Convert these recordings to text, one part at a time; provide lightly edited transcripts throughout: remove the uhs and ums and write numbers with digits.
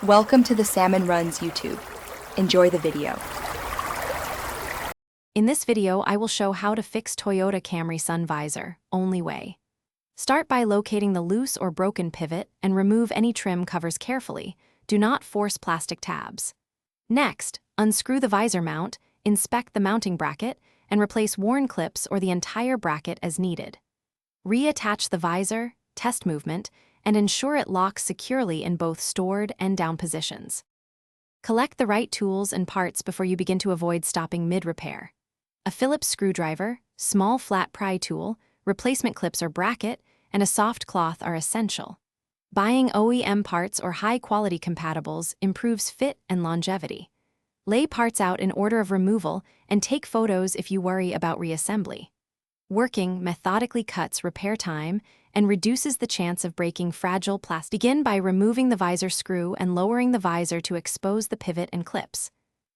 Welcome to the Salmon Runs YouTube. Enjoy the video. In this video, I will show how to fix Toyota Camry sun visor, only way. Start by locating the loose or broken pivot and remove any trim covers carefully. Do not force plastic tabs. Next, unscrew the visor mount, inspect the mounting bracket, and replace worn clips or the entire bracket as needed. Reattach the visor, test movement, and ensure it locks securely in both stored and down positions. Collect the right tools and parts before you begin to avoid stopping mid-repair. A Phillips screwdriver, small flat pry tool, replacement clips or bracket, and a soft cloth are essential. Buying OEM parts or high-quality compatibles improves fit and longevity. Lay parts out in order of removal and take photos if you worry about reassembly. Working methodically cuts repair time and reduces the chance of breaking fragile plastic. Begin by removing the visor screw and lowering the visor to expose the pivot and clips.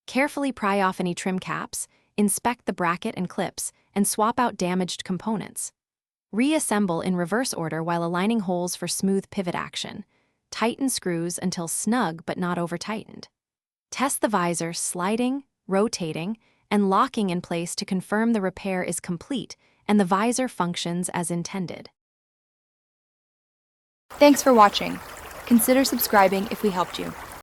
Carefully pry off any trim caps, inspect the bracket and clips, and swap out damaged components. Reassemble in reverse order while aligning holes for smooth pivot action. Tighten screws until snug but not over-tightened. Test the visor sliding, rotating, and locking in place to confirm the repair is complete and the visor functions as intended. Thanks for watching. Consider subscribing if we helped you.